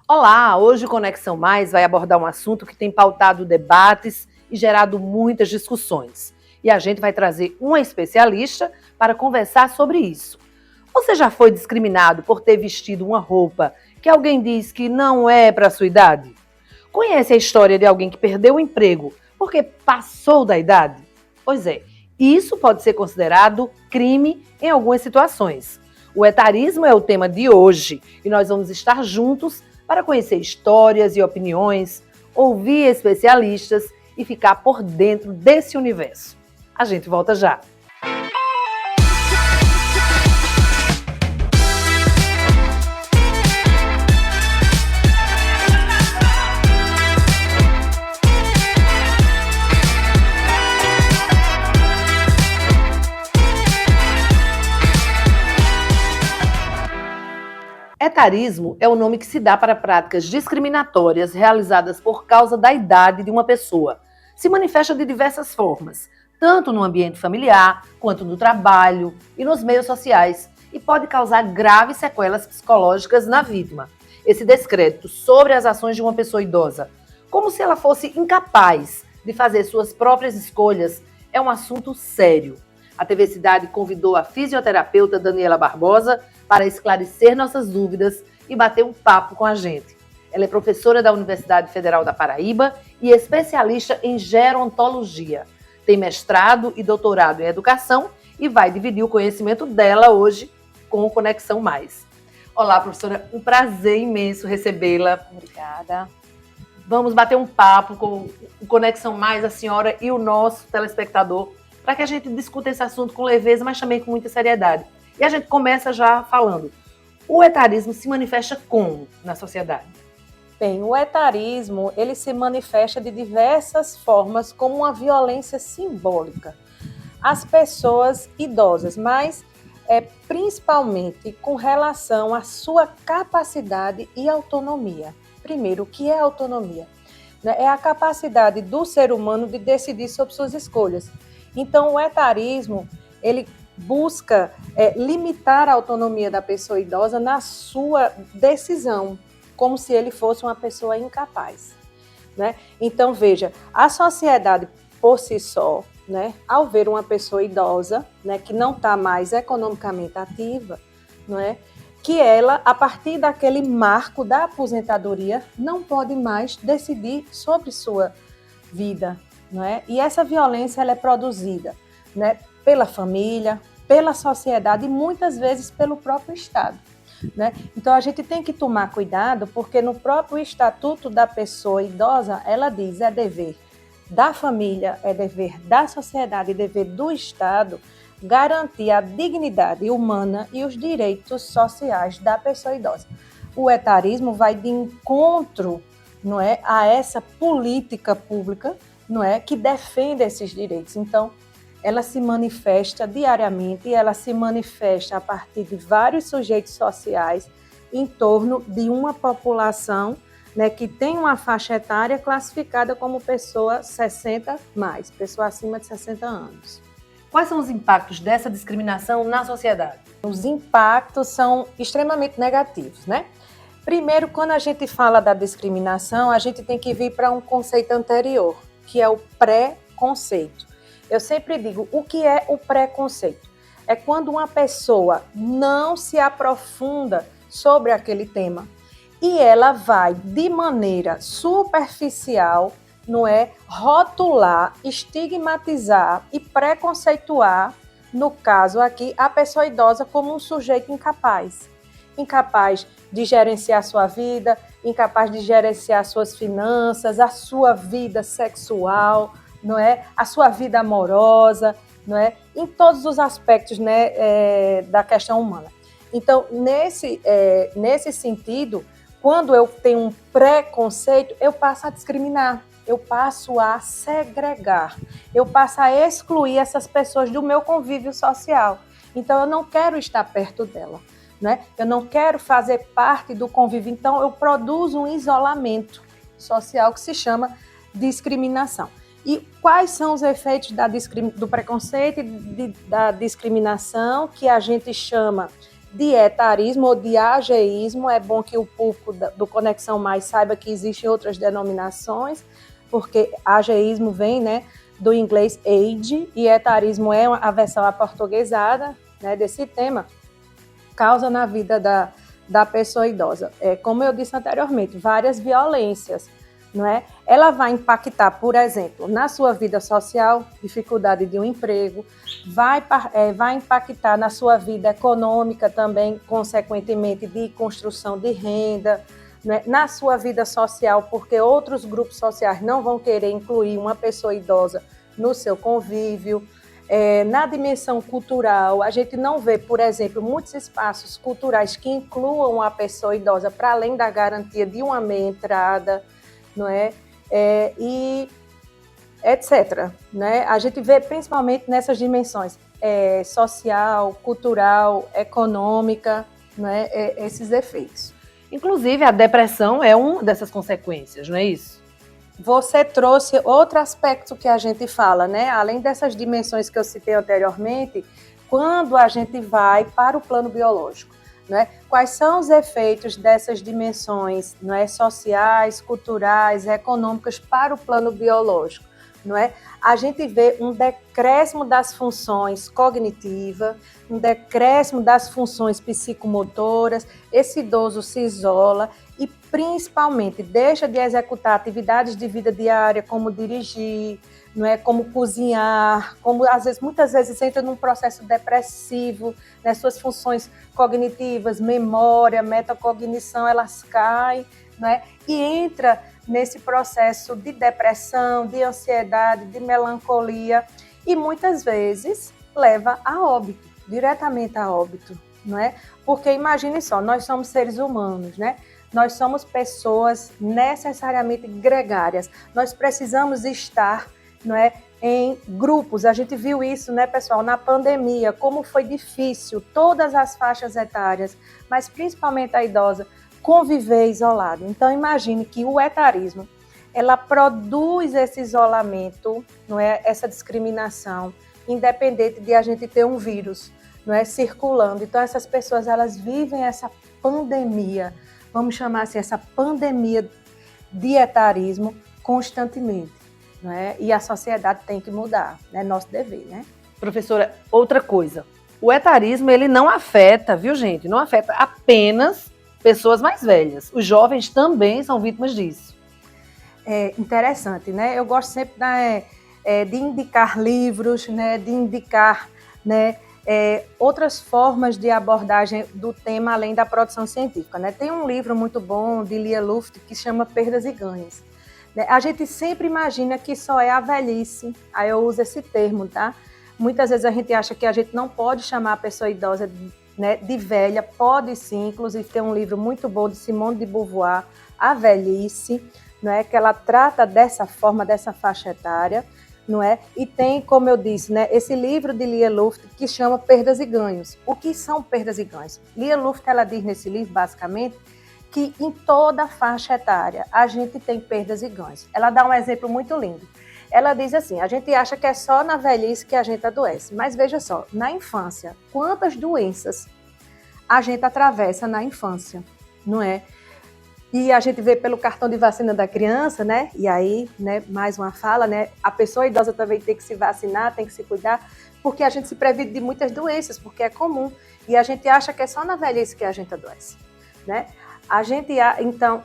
Olá, hoje o Conexão Mais vai abordar um assunto que tem pautado debates e gerado muitas discussões. E a gente vai trazer uma especialista para conversar sobre isso. Você já foi discriminado por ter vestido uma roupa que alguém diz que não é para a sua idade? Conhece a história de alguém que perdeu o emprego porque passou da idade? Pois é, isso pode ser considerado crime em algumas situações. O etarismo é o tema de hoje e nós vamos estar juntos para conhecer histórias e opiniões, ouvir especialistas e ficar por dentro desse universo. A gente volta já. Etarismo é o nome que se dá para práticas discriminatórias realizadas por causa da idade de uma pessoa. Se manifesta de diversas formas, tanto no ambiente familiar, quanto no trabalho e nos meios sociais, e pode causar graves sequelas psicológicas na vítima. Esse descrédito sobre as ações de uma pessoa idosa, como se ela fosse incapaz de fazer suas próprias escolhas, é um assunto sério. A TV Cidade convidou a fisioterapeuta Daniela Barbosa para esclarecer nossas dúvidas e bater um papo com a gente. Ela é professora da Universidade Federal da Paraíba e especialista em gerontologia. Tem mestrado e doutorado em educação e vai dividir o conhecimento dela hoje com o Conexão Mais. Olá, professora, um prazer imenso recebê-la. Obrigada. Vamos bater um papo com o Conexão Mais, a senhora e o nosso telespectador, para que a gente discuta esse assunto com leveza, mas também com muita seriedade. E a gente começa já falando, o etarismo se manifesta como na sociedade? Bem, o etarismo, ele se manifesta de diversas formas como uma violência simbólica às pessoas idosas, mas principalmente com relação à sua capacidade e autonomia. Primeiro, o que é autonomia? É a capacidade do ser humano de decidir sobre suas escolhas. Então, o etarismo, ele busca limitar a autonomia da pessoa idosa na sua decisão, como se ele fosse uma pessoa incapaz, né? Então, veja, a sociedade por si só, né, ao ver uma pessoa idosa, né, que não está mais economicamente ativa, não é, que ela, a partir daquele marco da aposentadoria, não pode mais decidir sobre sua vida, não é? E essa violência ela é produzida, né, pela família, pela sociedade e muitas vezes pelo próprio Estado, né? Então a gente tem que tomar cuidado porque no próprio Estatuto da Pessoa Idosa ela diz é dever da família, é dever da sociedade, é dever do Estado garantir a dignidade humana e os direitos sociais da pessoa idosa. O etarismo vai de encontro, não é, a essa política pública, não é, que defende esses direitos. Então, ela se manifesta diariamente e ela se manifesta a partir de vários sujeitos sociais em torno de uma população, né, que tem uma faixa etária classificada como pessoa 60 mais, pessoa acima de 60 anos. Quais são os impactos dessa discriminação na sociedade? Os impactos são extremamente negativos, né? Primeiro, quando a gente fala da discriminação, a gente tem que vir para um conceito anterior, que é o preconceito. Eu sempre digo, o que é o preconceito? É quando uma pessoa não se aprofunda sobre aquele tema e ela vai, de maneira superficial, não é, rotular, estigmatizar e preconceituar, no caso aqui, a pessoa idosa como um sujeito incapaz. Incapaz de gerenciar sua vida, incapaz de gerenciar suas finanças, a sua vida sexual, não é? A sua vida amorosa, não é? Em todos os aspectos, né, da questão humana. Então, nesse sentido, quando eu tenho um preconceito, eu passo a discriminar, eu passo a segregar, eu passo a excluir essas pessoas do meu convívio social. Então, eu não quero estar perto dela, né? Eu não quero fazer parte do convívio. Então, eu produzo um isolamento social que se chama discriminação. E quais são os efeitos do preconceito e da discriminação que a gente chama de etarismo ou de ageísmo. É bom que o público do Conexão Mais saiba que existem outras denominações, porque ageísmo vem, né, do inglês age, e etarismo é a versão aportuguesada, né, desse tema, causa na vida da pessoa idosa. Como eu disse anteriormente, várias violências, não é? Ela vai impactar, por exemplo, na sua vida social, dificuldade de um emprego, vai impactar na sua vida econômica também, consequentemente, de construção de renda, né? Na sua vida social, porque outros grupos sociais não vão querer incluir uma pessoa idosa no seu convívio. Na dimensão cultural, a gente não vê, por exemplo, muitos espaços culturais que incluam a pessoa idosa para além da garantia de uma meia entrada, não é? E etc. Né? A gente vê principalmente nessas dimensões social, cultural, econômica, não é? Esses efeitos. Inclusive, a depressão é uma dessas consequências, não é isso? Você trouxe outro aspecto que a gente fala, né? Além dessas dimensões que eu citei anteriormente, quando a gente vai para o plano biológico, né? Quais são os efeitos dessas dimensões, não é? Sociais, culturais, econômicas para o plano biológico, não é? A gente vê um decréscimo das funções cognitivas, um decréscimo das funções psicomotoras, esse idoso se isola e principalmente deixa de executar atividades de vida diária, como dirigir, não é, como cozinhar, como muitas vezes entra num processo depressivo, né, suas funções cognitivas, memória, metacognição, elas caem, não é, e entra nesse processo de depressão, de ansiedade, de melancolia, e muitas vezes leva a óbito, diretamente a óbito, não é? Porque imagine só, nós somos seres humanos, né? Nós somos pessoas necessariamente gregárias, nós precisamos estar, não é, em grupos. A gente viu isso, né, pessoal, na pandemia, como foi difícil, todas as faixas etárias, mas principalmente a idosa, conviver isolado. Então, imagine que o etarismo, ela produz esse isolamento, não é, essa discriminação, independente de a gente ter um vírus, não é, circulando. Então, essas pessoas, elas vivem essa pandemia, vamos chamar assim, essa pandemia de etarismo constantemente, não é? E a sociedade tem que mudar, é nosso dever, né? Professora, outra coisa, o etarismo, ele não afeta, viu, gente? Não afeta apenas pessoas mais velhas. Os jovens também são vítimas disso. É interessante, né? Eu gosto sempre de indicar livros, né? De indicar, né, outras formas de abordagem do tema além da produção científica, né? Tem um livro muito bom de Lia Luft que chama Perdas e Ganhos. A gente sempre imagina que só é a velhice, aí eu uso esse termo, tá? Muitas vezes a gente acha que a gente não pode chamar a pessoa idosa de velha, pode sim, inclusive tem um livro muito bom de Simone de Beauvoir, A Velhice, não é? Que ela trata dessa forma, dessa faixa etária, não é? E tem, como eu disse, né, esse livro de Lia Luft que chama Perdas e Ganhos. O que são perdas e ganhos? Lia Luft, ela diz nesse livro, basicamente, que em toda faixa etária a gente tem perdas e ganhos. Ela dá um exemplo muito lindo. Ela diz assim, a gente acha que é só na velhice que a gente adoece, mas veja só, na infância, quantas doenças a gente atravessa na infância, não é? E a gente vê pelo cartão de vacina da criança, né? E aí, né, mais uma fala, né? A pessoa idosa também tem que se vacinar, tem que se cuidar, porque a gente se previne de muitas doenças, porque é comum. E a gente acha que é só na velhice que a gente adoece, né? Então,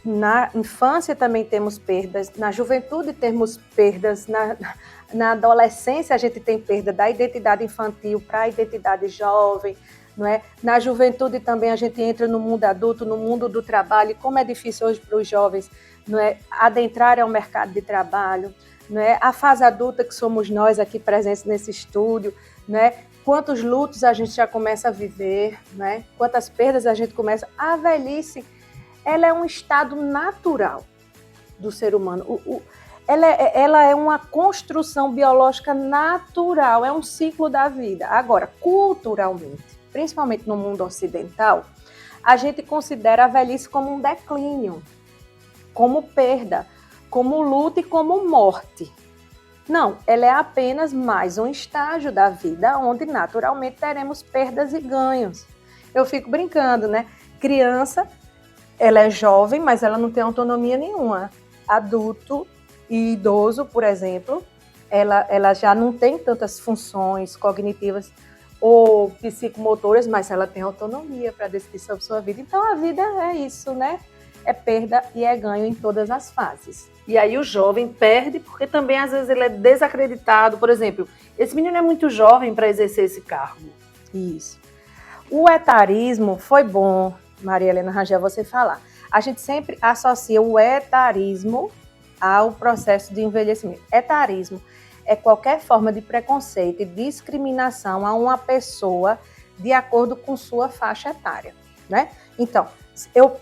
na infância também temos perdas, na juventude temos perdas, na adolescência a gente tem perda da identidade infantil para a identidade jovem, não é? Na juventude também a gente entra no mundo adulto, no mundo do trabalho, e como é difícil hoje para os jovens, não é, adentrar ao mercado de trabalho, não é? A fase adulta que somos nós aqui presentes nesse estúdio, não é? Quantos lutos a gente já começa a viver, né? Quantas perdas a gente começa. A velhice, ela é um estado natural do ser humano. Ela é uma construção biológica natural, é um ciclo da vida. Agora, culturalmente, principalmente no mundo ocidental, a gente considera a velhice como um declínio, como perda, como luto e como morte. Não, ela é apenas mais um estágio da vida onde naturalmente teremos perdas e ganhos. Eu fico brincando, né? Criança, ela é jovem, mas ela não tem autonomia nenhuma. Adulto e idoso, por exemplo, ela já não tem tantas funções cognitivas ou psicomotoras, mas ela tem autonomia para decidir sobre sua vida. Então, a vida é isso, né? É perda e é ganho em todas as fases. E aí o jovem perde porque também, às vezes, ele é desacreditado. Por exemplo, esse menino é muito jovem para exercer esse cargo. Isso. O etarismo foi bom, Maria Helena Rangel, você falar. A gente sempre associa o etarismo ao processo de envelhecimento. Etarismo é qualquer forma de preconceito e discriminação a uma pessoa de acordo com sua faixa etária, né? Então,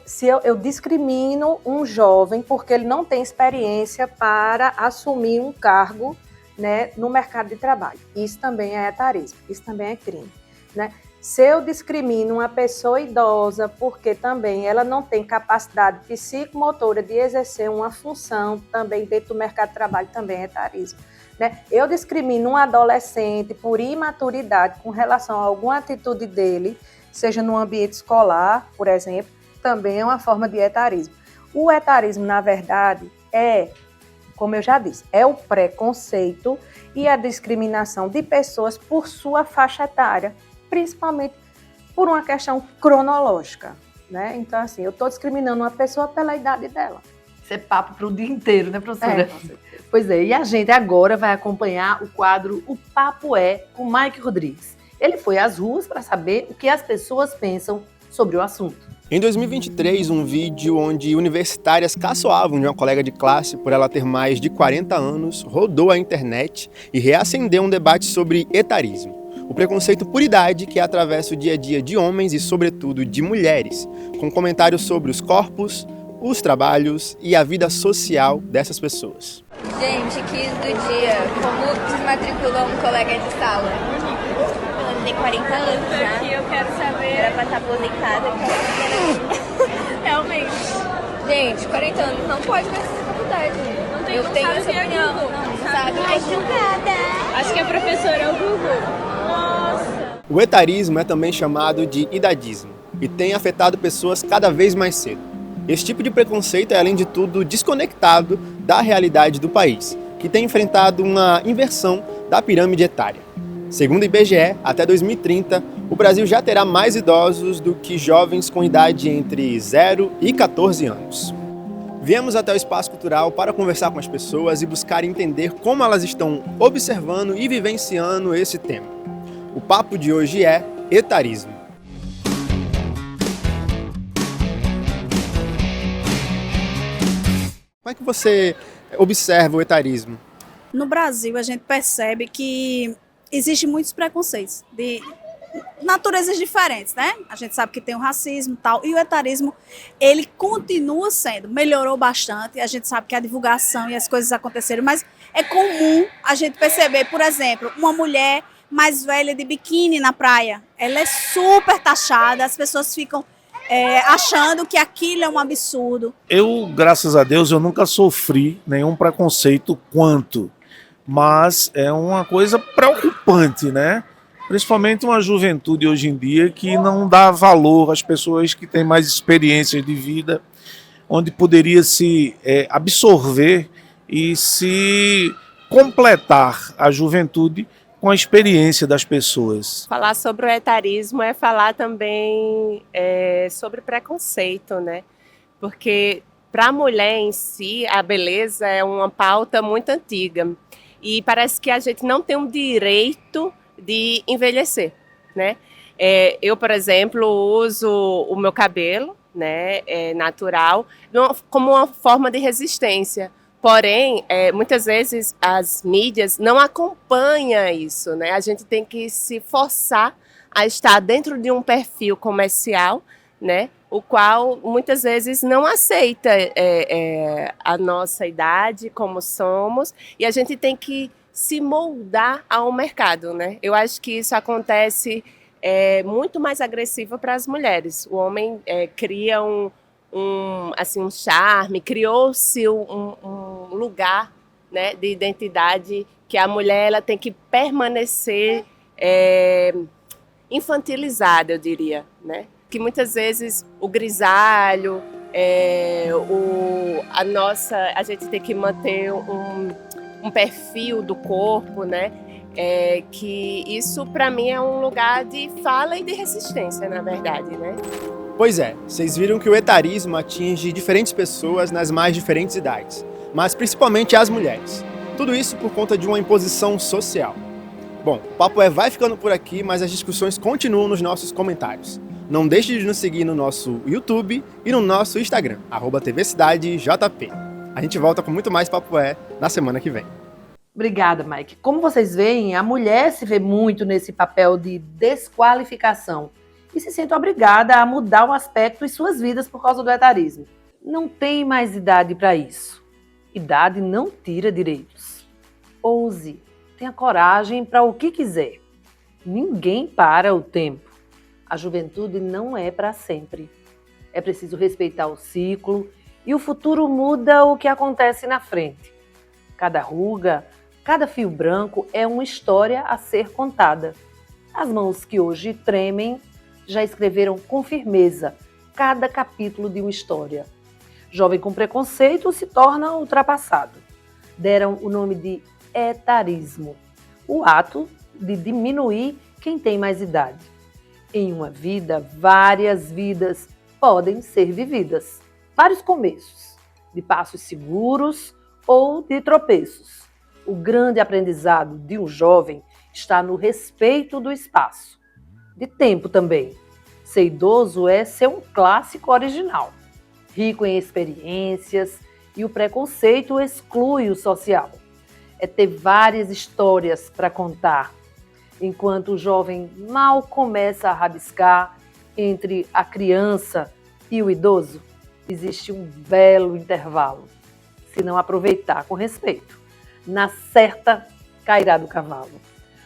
se eu discrimino um jovem porque ele não tem experiência para assumir um cargo, né, no mercado de trabalho, isso também é etarismo, isso também é crime, né? Se eu discrimino uma pessoa idosa porque também ela não tem capacidade psicomotora de exercer uma função também dentro do mercado de trabalho, também é etarismo, né? Eu discrimino um adolescente por imaturidade com relação a alguma atitude dele, seja no ambiente escolar, por exemplo, também é uma forma de etarismo. O etarismo, na verdade, como eu já disse, é o preconceito e a discriminação de pessoas por sua faixa etária, principalmente por uma questão cronológica, né? Então, assim, eu estou discriminando uma pessoa pela idade dela. Isso é papo para o dia inteiro, né, professora? Pois é, e a gente agora vai acompanhar o quadro O Papo É, com Mike Rodrigues. Ele foi às ruas para saber o que as pessoas pensam sobre o assunto. Em 2023, um vídeo onde universitárias caçoavam de uma colega de classe por ela ter mais de 40 anos rodou a internet e reacendeu um debate sobre etarismo. O preconceito por idade que atravessa o dia a dia de homens e, sobretudo, de mulheres, com comentários sobre os corpos, os trabalhos e a vida social dessas pessoas. Gente, quiz do dia. Como desmatriculou um colega de sala? Ela tem 40 anos já. Aqui eu quero saber. Era pra estar aposentada. Realmente. Gente, 40 anos não pode mais fazer faculdade. Não tem, eu tenho essa opinião. Não sabe. É julgada. Acho que a professora é o Google. Nossa. O etarismo é também chamado de idadismo e tem afetado pessoas cada vez mais cedo. Esse tipo de preconceito é, além de tudo, desconectado da realidade do país, que tem enfrentado uma inversão da pirâmide etária. Segundo o IBGE, até 2030, o Brasil já terá mais idosos do que jovens com idade entre 0 e 14 anos. Viemos até o Espaço Cultural para conversar com as pessoas e buscar entender como elas estão observando e vivenciando esse tema. O papo de hoje é etarismo. Como é que você observa o etarismo? No Brasil, a gente percebe que existem muitos preconceitos de naturezas diferentes, né? A gente sabe que tem o racismo e tal, e o etarismo, ele continua sendo, melhorou bastante, a gente sabe que a divulgação e as coisas aconteceram, mas é comum a gente perceber, por exemplo, uma mulher mais velha de biquíni na praia, ela é super taxada, as pessoas ficam achando que aquilo é um absurdo. Eu, graças a Deus, eu nunca sofri nenhum preconceito quanto, mas é uma coisa preocupante, né? Principalmente uma juventude hoje em dia que não dá valor às pessoas que têm mais experiências de vida, onde poderia se absorver e se completar a juventude com a experiência das pessoas. Falar sobre o etarismo é falar também sobre preconceito, né? Porque para a mulher em si, a beleza é uma pauta muito antiga. E parece que a gente não tem um direito de envelhecer, né? Eu, por exemplo, uso o meu cabelo, né, natural, como uma forma de resistência. Porém, muitas vezes as mídias não acompanham isso, né? A gente tem que se forçar a estar dentro de um perfil comercial, né? O qual muitas vezes não aceita a nossa idade como somos, e a gente tem que se moldar ao mercado, né? Eu acho que isso acontece muito mais agressivo para as mulheres. O homem cria um charme, criou-se um lugar, né, de identidade que a mulher ela tem que permanecer infantilizada, eu diria, né? Que muitas vezes o grisalho, a gente tem que manter um perfil do corpo, né? Que isso para mim é um lugar de fala e de resistência, na verdade, né? Pois é, vocês viram que o etarismo atinge diferentes pessoas nas mais diferentes idades, mas principalmente as mulheres. Tudo isso por conta de uma imposição social. Bom, o Papo vai ficando por aqui, mas as discussões continuam nos nossos comentários. Não deixe de nos seguir no nosso YouTube e no nosso Instagram, @tvcidadejp. A gente volta com muito mais Papo na semana que vem. Obrigada, Mike. Como vocês veem, a mulher se vê muito nesse papel de desqualificação e se sente obrigada a mudar o aspecto de suas vidas por causa do etarismo. Não tem mais idade para isso. Idade não tira direitos. Ouse, tenha coragem para o que quiser. Ninguém para o tempo. A juventude não é para sempre. É preciso respeitar o ciclo e o futuro muda o que acontece na frente. Cada ruga, cada fio branco é uma história a ser contada. As mãos que hoje tremem já escreveram com firmeza cada capítulo de uma história. Jovem com preconceito se torna ultrapassado. Deram o nome de etarismo, o ato de diminuir quem tem mais idade. Em uma vida, várias vidas podem ser vividas. Vários começos, de passos seguros ou de tropeços. O grande aprendizado de um jovem está no respeito do espaço. De tempo também. Ser idoso é ser um clássico original, rico em experiências, e o preconceito exclui o social. É ter várias histórias para contar, enquanto o jovem mal começa a rabiscar entre a criança e o idoso, existe um belo intervalo. Se não aproveitar com respeito, na certa cairá do cavalo.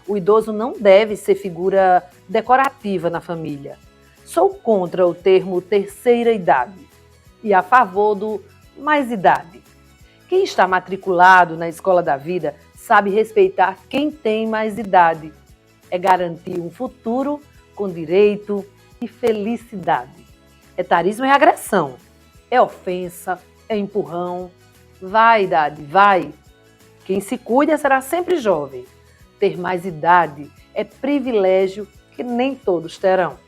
O idoso não deve ser figura decorativa na família. Sou contra o termo terceira idade e a favor do mais idade. Quem está matriculado na escola da vida sabe respeitar quem tem mais idade. É garantir um futuro com direito e felicidade. Etarismo é agressão, é ofensa, é empurrão. Vai, idade, vai. Quem se cuida será sempre jovem. Ter mais idade é privilégio que nem todos terão.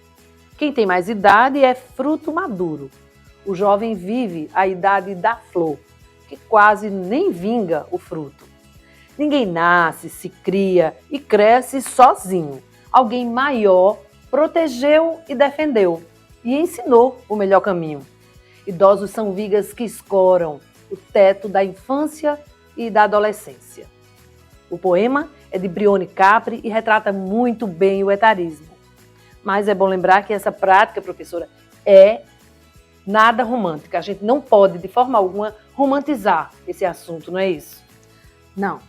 Quem tem mais idade é fruto maduro. O jovem vive a idade da flor, que quase nem vinga o fruto. Ninguém nasce, se cria e cresce sozinho. Alguém maior protegeu e defendeu e ensinou o melhor caminho. Idosos são vigas que escoram o teto da infância e da adolescência. O poema é de Brione Capri e retrata muito bem o etarismo. Mas é bom lembrar que essa prática, professora, é nada romântica. A gente não pode, de forma alguma, romantizar esse assunto, não é isso?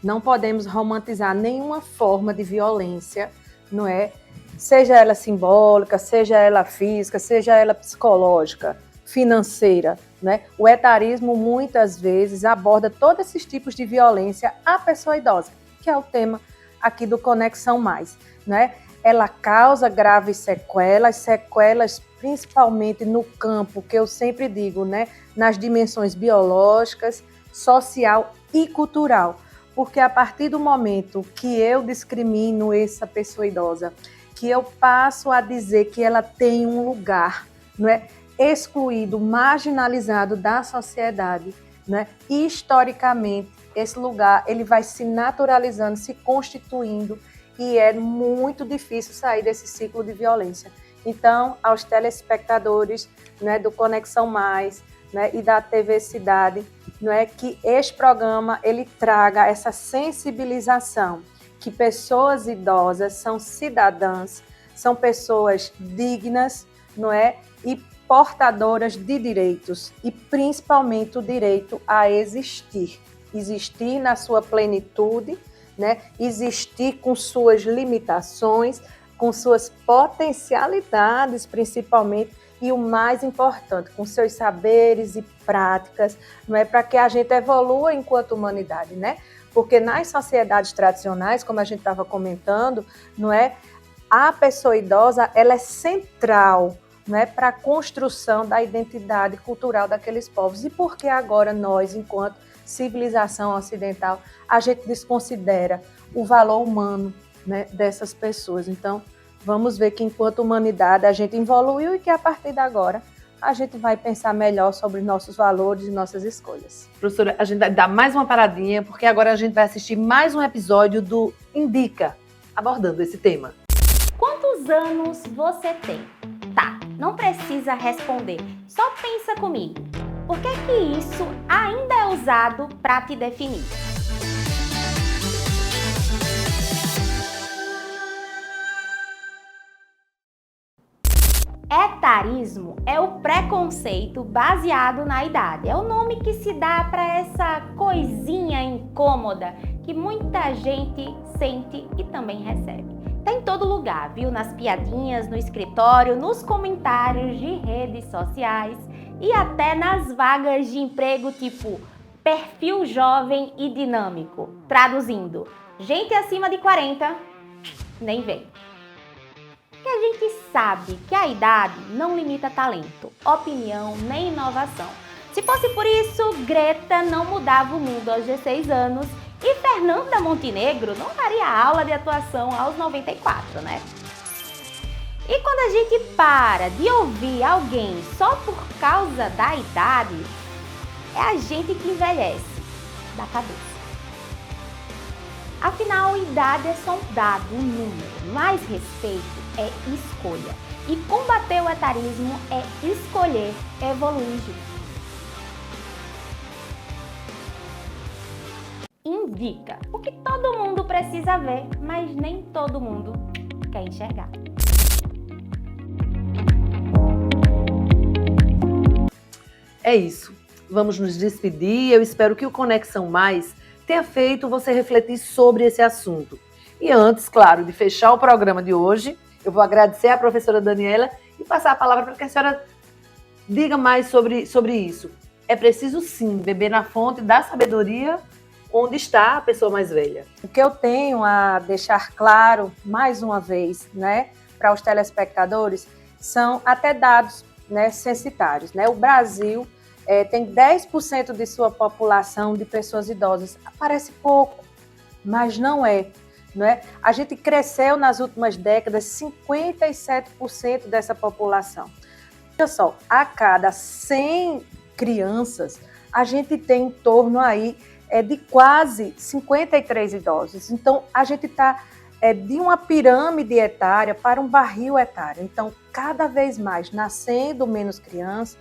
Não podemos romantizar nenhuma forma de violência, não é? Seja ela simbólica, seja ela física, seja ela psicológica, financeira, né? O etarismo muitas vezes aborda todos esses tipos de violência à pessoa idosa, que é o tema aqui do Conexão Mais, né? Ela causa graves sequelas principalmente no campo, que eu sempre digo, né? Nas dimensões biológicas, social e cultural. Porque a partir do momento que eu discrimino essa pessoa idosa, que eu passo a dizer que ela tem um lugar, não é, excluído, marginalizado da sociedade, né? E historicamente esse lugar ele vai se naturalizando, se constituindo, e é muito difícil sair desse ciclo de violência. Então, aos telespectadores, né, do Conexão Mais, né, e da TV Cidade, não é, que este programa ele traga essa sensibilização, que pessoas idosas são cidadãs, são pessoas dignas, não é, e portadoras de direitos, e principalmente o direito a existir na sua plenitude, né, existir com suas limitações, com suas potencialidades, principalmente, e o mais importante, com seus saberes e práticas, não é, para que a gente evolua enquanto humanidade, né? Porque nas sociedades tradicionais, como a gente estava comentando, não é, a pessoa idosa ela é central né, para a construção da identidade cultural daqueles povos. E por que agora nós, enquanto civilização ocidental, a gente desconsidera o valor humano, né, dessas pessoas? Então, vamos ver que enquanto humanidade a gente evoluiu e que a partir de agora a gente vai pensar melhor sobre nossos valores e nossas escolhas. Professora, a gente vai dar mais uma paradinha, porque agora a gente vai assistir mais um episódio do Indica, abordando esse tema. Quantos anos você tem? Tá, não precisa responder, só pensa comigo. Por que isso ainda é usado para te definir? Etarismo é o preconceito baseado na idade. É o nome que se dá para essa coisinha incômoda que muita gente sente e também recebe. Tá em todo lugar, viu? Nas piadinhas, no escritório, nos comentários de redes sociais e até nas vagas de emprego tipo perfil jovem e dinâmico. Traduzindo, gente acima de 40 nem vem. E a gente sabe que a idade não limita talento, opinião nem inovação. Se fosse por isso, Greta não mudava o mundo aos 16 anos e Fernanda Montenegro não daria aula de atuação aos 94, né? E quando a gente para de ouvir alguém só por causa da idade, é a gente que envelhece da cabeça. Afinal, idade é só um dado, um número, mas respeito é escolha. E combater o etarismo é escolher evoluir junto. Indica o que todo mundo precisa ver, mas nem todo mundo quer enxergar. É isso. Vamos nos despedir. Eu espero que o Conexão Mais tenha feito você refletir sobre esse assunto. E antes, claro, de fechar o programa de hoje, eu vou agradecer à professora Daniela e passar a palavra para que a senhora diga mais sobre isso. É preciso, sim, beber na fonte da sabedoria onde está a pessoa mais velha. O que eu tenho a deixar claro, mais uma vez, né, para os telespectadores, são até dados, né, censitários, né? O Brasil tem 10% de sua população de pessoas idosas. Parece pouco, mas não é. Não é? A gente cresceu nas últimas décadas 57% dessa população. Olha só, a cada 100 crianças, a gente tem em torno aí de quase 53 idosos. Então, a gente está de uma pirâmide etária para um barril etário. Então, cada vez mais nascendo menos crianças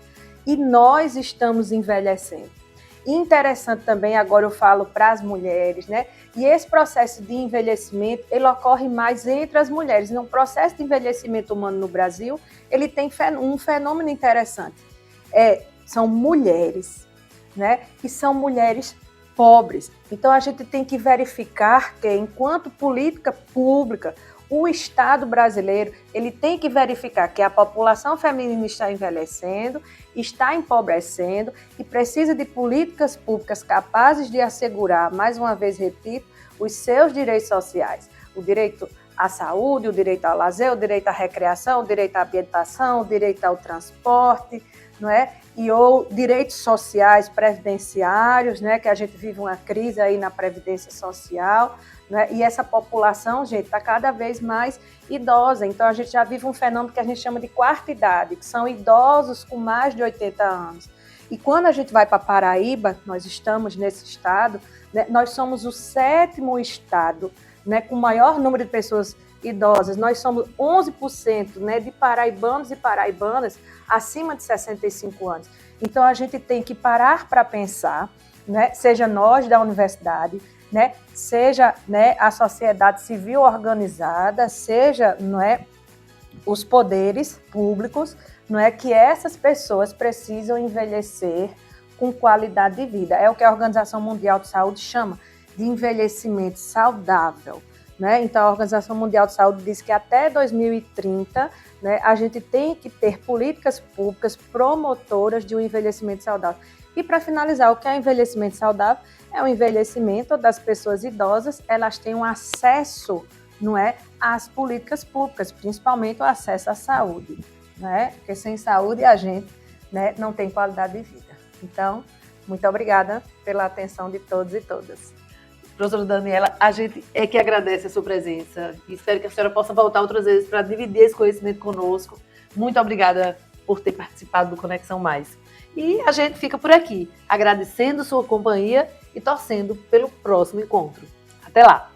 e nós estamos envelhecendo. Interessante também, agora eu falo para as mulheres, né? E esse processo de envelhecimento, ele ocorre mais entre as mulheres. Então, o processo de envelhecimento humano no Brasil, ele tem um fenômeno interessante. São mulheres, né? E são mulheres pobres. Então, a gente tem que verificar que, enquanto política pública, o Estado brasileiro, ele tem que verificar que a população feminina está envelhecendo, está empobrecendo e precisa de políticas públicas capazes de assegurar, mais uma vez repito, os seus direitos sociais. O direito à saúde, o direito ao lazer, o direito à recreação, o direito à habitação, o direito ao transporte, não é? E ou direitos sociais previdenciários, né? Que a gente vive uma crise aí na previdência social, né? E essa população, gente, está cada vez mais idosa. Então, a gente já vive um fenômeno que a gente chama de quarta idade, que são idosos com mais de 80 anos. E quando a gente vai para Paraíba, nós estamos nesse estado, né? Nós somos o 7º estado, né? Com o maior número de pessoas idosas. Nós somos 11%, né? De paraibanos e paraibanas acima de 65 anos. Então, a gente tem que parar para pensar, né? Seja nós da universidade, né? Seja, né, a sociedade civil organizada, seja, não é, os poderes públicos, não é, que essas pessoas precisam envelhecer com qualidade de vida. É o que a Organização Mundial de Saúde chama de envelhecimento saudável, né? Então, a Organização Mundial de Saúde diz que até 2030, né, a gente tem que ter políticas públicas promotoras de um envelhecimento saudável. E, para finalizar, o que é envelhecimento saudável? É o envelhecimento das pessoas idosas, elas têm um acesso, não é, às políticas públicas, principalmente o acesso à saúde. né? Porque sem saúde a gente, né, não tem qualidade de vida. Então, muito obrigada pela atenção de todos e todas. Professora Daniela, a gente é que agradece a sua presença e espero que a senhora possa voltar outras vezes para dividir esse conhecimento conosco. Muito obrigada por ter participado do Conexão Mais. E a gente fica por aqui, agradecendo sua companhia e torcendo pelo próximo encontro. Até lá!